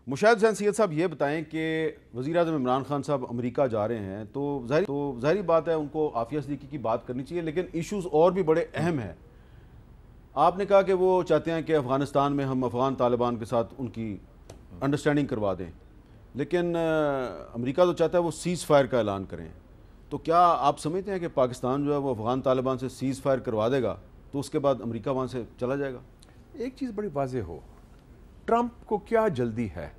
مشاہد حسین سید صاحب یہ بتائیں کہ وزیر اعظم عمران خان صاحب امریکہ جا رہے ہیں تو ظاہری بات ہے ان کو عافیہ صدیقی کی بات کرنی چاہیے، لیکن ایشوز اور بھی بڑے اہم ہیں۔ آپ نے کہا کہ وہ چاہتے ہیں کہ افغانستان میں ہم افغان طالبان کے ساتھ ان کی انڈرسٹینڈنگ کروا دیں، لیکن امریکہ تو چاہتا ہے وہ سیز فائر کا اعلان کریں۔ تو کیا آپ سمجھتے ہیں کہ پاکستان جو ہے وہ افغان طالبان سے سیز فائر کروا دے گا تو اس کے بعد امریکہ وہاں سے چلا جائے گا؟ ایک چیز بڑی واضح ہو، ٹرمپ کو کیا جلدی ہے،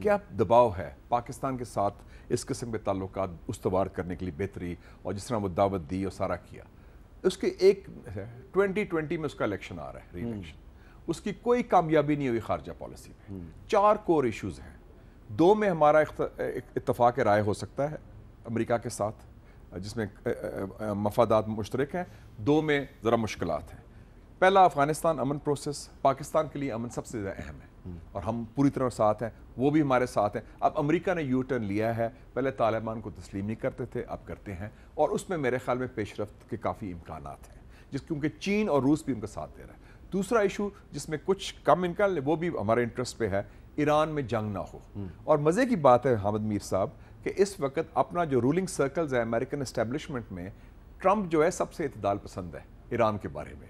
کیا دباؤ ہے پاکستان کے ساتھ اس قسم کے تعلقات استوار کرنے کے لیے بہتری، اور جس طرح وہ دعوت دی اور سارا کیا، اس کے ایک 2020 میں اس کا الیکشن آ رہا ہے، ری الیکشن، اس کی کوئی کامیابی نہیں ہوئی خارجہ پالیسی میں۔ 4 کور ایشوز ہیں، 2 میں ہمارا اتفاق رائے ہو سکتا ہے امریکہ کے ساتھ جس میں مفادات مشترک ہیں، 2 میں ذرا مشکلات ہیں۔ پہلا افغانستان امن پروسیس پاکستان کے لیے امن سب سے زیادہ اہم ہے اور ہم پوری طرح ساتھ ہیں، وہ بھی ہمارے ساتھ ہیں۔ اب امریکہ نے یو ٹرن لیا ہے، پہلے طالبان کو تسلیم نہیں کرتے تھے، اب کرتے ہیں، اور اس میں میرے خیال میں پیش رفت کے کافی امکانات ہیں، کیونکہ چین اور روس بھی ان کا ساتھ دے رہا ہے۔ دوسرا ایشو جس میں کچھ کم امکان، وہ بھی ہمارے انٹرسٹ پہ ہے، ایران میں جنگ نہ ہو۔ اور مزے کی بات ہے حامد میر صاحب کہ اس وقت اپنا جو رولنگ سرکلز ہے امریکن اسٹیبلشمنٹ میں، ٹرمپ جو ہے سب سے اعتدال پسند ہے ایران کے بارے میں۔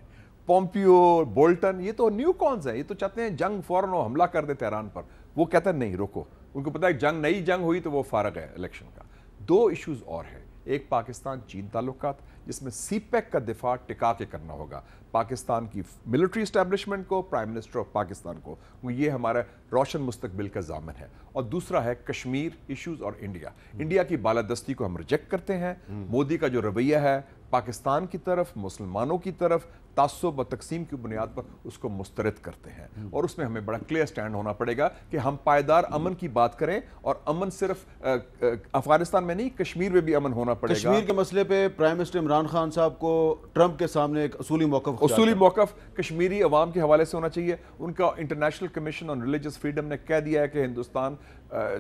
پومپیو، بولٹن، یہ تو نیو کونز ہیں، یہ تو چاہتے ہیں جنگ فوراً حملہ کر دے تہران پر، وہ کہتے ہیں نہیں رکو، ان کو پتہ ہے جنگ نئی جنگ ہوئی تو وہ فارغ ہے الیکشن کا۔ 2 ایشوز اور ہیں، ایک پاکستان چین تعلقات جس میں سی پیک کا دفاع ٹکا کے کرنا ہوگا، پاکستان کی ملٹری اسٹیبلشمنٹ کو، پرائم منسٹر آف پاکستان کو، یہ ہمارا روشن مستقبل کا ضامن ہے۔ اور دوسرا ہے کشمیر ایشوز اور انڈیا کی بالادستی کو ہم ریجیکٹ کرتے ہیں، مودی کا جو رویہ ہے پاکستان کی طرف، مسلمانوں کی طرف، تعصب و تقسیم کی بنیاد پر اس کو مسترد کرتے ہیں، اور اس میں ہمیں بڑا کلیئر سٹینڈ ہونا پڑے گا کہ ہم پائیدار امن کی بات کریں، اور امن صرف افغانستان میں نہیں، کشمیر میں بھی امن ہونا پڑے گا۔ کشمیر کے مسئلے پہ پرائم منسٹر عمران خان صاحب کو ٹرمپ کے سامنے ایک اصولی موقف کشمیری عوام کے حوالے سے ہونا چاہیے۔ ان کا انٹرنیشنل کمیشن آن ریلیجس فریڈم نے کہہ دیا ہے کہ ہندوستان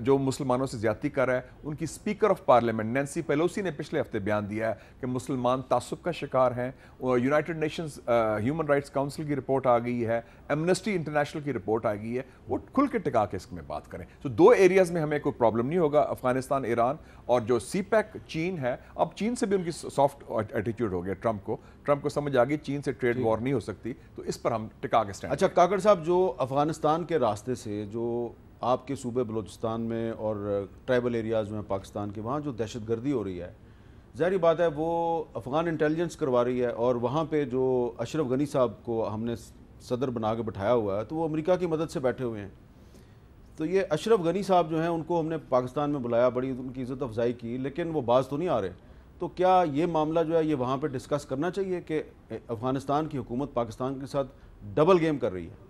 جو مسلمانوں سے زیادتی کر رہا ہے، ان کی speaker of parliament Nancy Pelosi نے پچھلے ہفتے بیان دیا ہے کہ مسلمان تعصب کا شکار ہیں، United nations human rights council کی رپورٹ آ گئی ہے، ایمنسٹی انٹرنیشنل کی رپورٹ آ گئی ہے، وہ کھل کے ٹکا کے اس میں بات کریں۔ تو 2 ایریاز میں ہمیں کوئی پرابلم نہیں ہوگا، افغانستان، ایران، اور جو سی پیک چین ہے، اب چین سے بھی ان کی سافٹ ایٹیٹیوڈ ہو گیا ٹرمپ کو سمجھ آ گئی چین سے ٹریڈ وار نہیں ہو سکتی، تو اس پر ہم ٹکا کے سٹینڈ۔ اچھا کاکڑ صاحب، جو افغانستان کے راستے سے جو آپ کے صوبے بلوچستان میں اور ٹرائبل ایریاز میں پاکستان کے، وہاں جو دہشت گردی ہو رہی ہے، ظاہری بات ہے وہ افغان انٹیلیجنس کروا رہی ہے، اور وہاں پہ جو اشرف غنی صاحب کو ہم نے صدر بنا کے بٹھایا ہوا ہے تو وہ امریکہ کی مدد سے بیٹھے ہوئے ہیں۔ تو یہ اشرف غنی صاحب جو ہیں ان کو ہم نے پاکستان میں بلایا، بڑی ان کی عزت افزائی کی، لیکن وہ باز تو نہیں آ رہے۔ تو کیا یہ معاملہ جو ہے یہ وہاں پہ ڈسکس کرنا چاہیے کہ افغانستان کی حکومت پاکستان کے ساتھ ڈبل گیم کر رہی ہے؟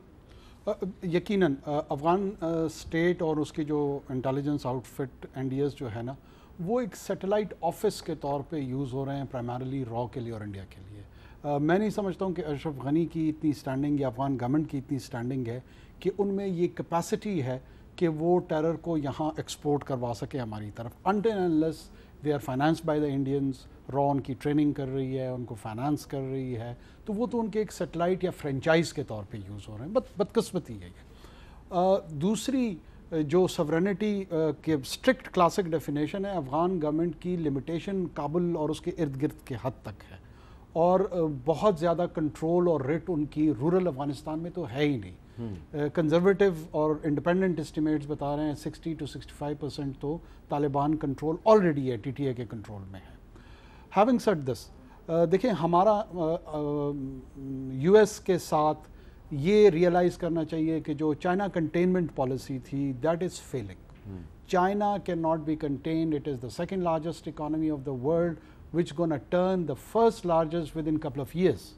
یقیناً افغان اسٹیٹ اور اس کی جو انٹیلیجنس آؤٹ فٹ NDS جو ہے نا، وہ ایک سیٹلائٹ آفس کے طور پہ یوز ہو رہے ہیں پرائمرلی را کے لیے اور انڈیا کے لیے۔ میں نہیں سمجھتا ہوں کہ اشرف غنی کی اتنی سٹینڈنگ یا افغان گورنمنٹ کی اتنی سٹینڈنگ ہے کہ ان میں یہ کیپیسٹی ہے کہ وہ ٹیرر کو یہاں ایکسپورٹ کروا سکے ہماری طرف، until and unless they are financed by the Indians، را ان کی ٹریننگ کر رہی ہے، ان کو فائنانس کر رہی ہے، تو وہ تو ان کے ایک سیٹلائٹ یا فرینچائز کے طور پہ یوز ہو رہے ہیں۔ بدقسمتی ہے یہ۔ دوسری جو سورینٹی کے اسٹرکٹ کلاسک ڈیفینیشن ہے، افغان گورنمنٹ کی لمیٹیشن کابل اور اس کے ارد گرد کے حد تک ہے، اور بہت زیادہ کنٹرول اور ریٹ ان کی رورل افغانستان میں تو ہے ہی نہیں۔ کنزرویٹو اور انڈیپینڈنٹ اسٹیمیٹس بتا رہے ہیں 60 to 65% تو طالبان کنٹرول آلریڈی ہے، TTA کے کنٹرول میں ہے۔ ہیونگ سیڈ دس، دیکھیں ہمارا US کے ساتھ یہ ریئلائز کرنا چاہیے کہ جو چائنا کنٹینمنٹ پالیسی تھی that is failing. China can not be contained, it is the second largest economy of the world which gonna turn the first largest within couple of years.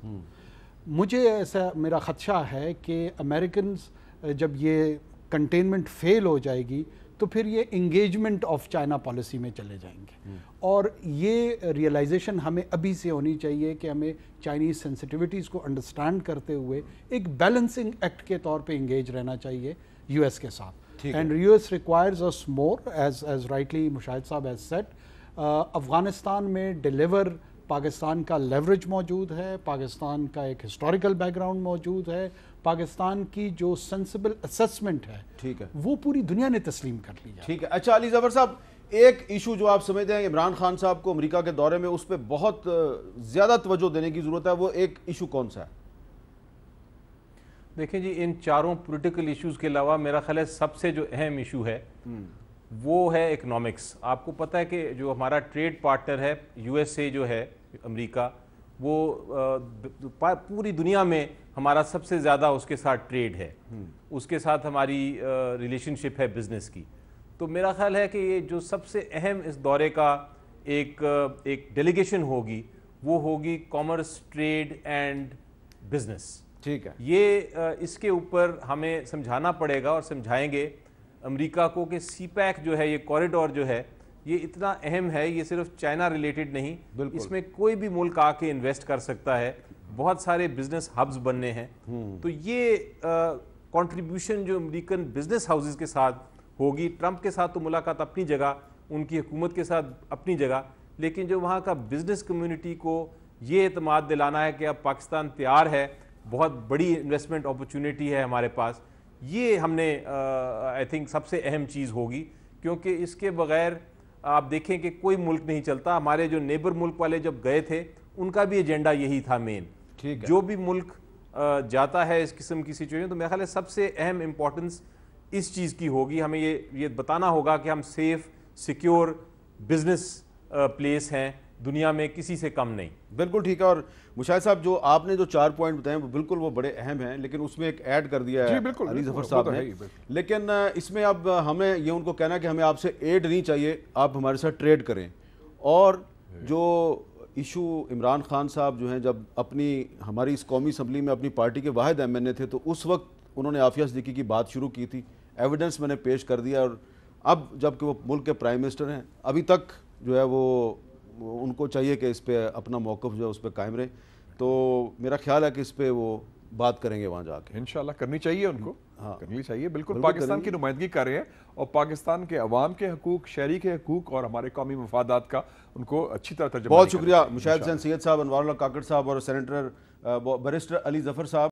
مجھے ایسا میرا خدشہ ہے کہ Americans جب یہ containment فیل ہو جائے گی تو پھر یہ انگیجمنٹ آف چائنا پالیسی میں چلے جائیں گے، اور یہ ریئلائزیشن ہمیں ابھی سے ہونی چاہیے کہ ہمیں چائنیز سینسٹیوٹیز کو انڈرسٹینڈ کرتے ہوئے ایک بیلنسنگ ایکٹ کے طور پہ انگیج رہنا چاہیے US کے ساتھ۔ And US requires us more as rightly Mushahid صاحب has said۔ افغانستان میں ڈیلیور پاکستان کا لیوریج موجود ہے، پاکستان کا ایک ہسٹوریکل بیک گراؤنڈ موجود ہے، پاکستان کی جو سینسیبل اسیسمنٹ ہے ٹھیک ہے وہ پوری دنیا نے تسلیم کر لیا. ٹھیک ہے. اچھا علی ظفر صاحب، ایک ایشو جو آپ سمجھتے ہیں عمران خان صاحب کو امریکہ کے دورے میں اس پہ بہت زیادہ توجہ دینے کی ضرورت ہے، وہ ایک ایشو کون سا ہے؟ دیکھیں جی، ان چاروں پولیٹیکل ایشوز کے علاوہ میرا خیال ہے سب سے جو اہم ایشو ہے وہ ہے اکنامکس. آپ کو پتہ ہے کہ جو ہمارا ٹریڈ پارٹنر ہے یو ایس اے جو ہے امریکہ، وہ پوری دنیا میں ہمارا سب سے زیادہ اس کے ساتھ ٹریڈ ہے، اس کے ساتھ ہماری ریلیشن شپ ہے بزنس کی. تو میرا خیال ہے کہ یہ جو سب سے اہم اس دورے کا ایک ڈیلیگیشن ہوگی وہ ہوگی کامرس، ٹریڈ اینڈ بزنس. ٹھیک ہے. یہ اس کے اوپر ہمیں سمجھانا پڑے گا اور سمجھائیں گے امریکہ کو کہ سی پیک جو ہے، یہ کوریڈور جو ہے، یہ اتنا اہم ہے. یہ صرف چائنا ریلیٹڈ نہیں، اس میں کوئی بھی ملک آ کے انویسٹ کر سکتا ہے. بہت سارے بزنس ہبز بننے ہیں. تو یہ کنٹریبیوشن جو امریکن بزنس ہاؤسز کے ساتھ ہوگی، ٹرمپ کے ساتھ تو ملاقات اپنی جگہ، ان کی حکومت کے ساتھ اپنی جگہ، لیکن جو وہاں کا بزنس کمیونٹی کو یہ اعتماد دلانا ہے کہ اب پاکستان تیار ہے، بہت بڑی انویسٹمنٹ اپرچونٹی ہے ہمارے پاس، یہ ہم نے آئی تھنک سب سے اہم چیز ہوگی. کیونکہ اس کے بغیر آپ دیکھیں کہ کوئی ملک نہیں چلتا. ہمارے جو نیبر ملک والے جب گئے تھے ان کا بھی ایجنڈا یہی تھا مین. جو بھی ملک جاتا ہے اس قسم کی سچویشن، تو میرا خیال ہے سب سے اہم امپورٹنس اس چیز کی ہوگی. ہمیں یہ بتانا ہوگا کہ ہم سیف سیکیور بزنس پلیس ہیں، دنیا میں کسی سے کم نہیں. بالکل ٹھیک ہے. اور مشاہد صاحب، جو آپ نے جو 4 پوائنٹ بتائے وہ بالکل وہ بڑے اہم ہیں، لیکن اس میں ایک ایڈ کر دیا ہے علی ظفر صاحب نے. لیکن اس میں اب ہمیں یہ ان کو کہنا ہے کہ ہمیں آپ سے ایڈ نہیں چاہیے، آپ ہمارے ساتھ ٹریڈ کریں. اور جو ایشو عمران خان صاحب جو ہیں، جب ہماری اس قومی اسمبلی میں اپنی پارٹی کے واحد ایم این اے تھے، تو اس وقت انہوں نے عافیہ صدیقی کی بات شروع کی تھی. ایویڈنس میں نے پیش کر دیا. اور اب جب کہ وہ ملک کے پرائم منسٹر ہیں، ابھی تک جو ہے وہ ان کو چاہیے کہ اس پہ اپنا موقف جو ہے اس پہ قائم رہے. تو میرا خیال ہے کہ اس پہ وہ بات کریں گے وہاں جا کے. انشاءاللہ کرنی چاہیے ان کو. کرنی چاہیے. بالکل پاکستان کی نمائندگی کر رہے ہیں اور پاکستان کے عوام کے حقوق، شہری کے حقوق اور ہمارے قومی مفادات کا ان کو اچھی طرح ترجمہ. بہت شکریہ مشاہد حسین سید صاحب، انوار اللہ کاکڑ صاحب اور سینیٹر بیرسٹر علی ظفر صاحب.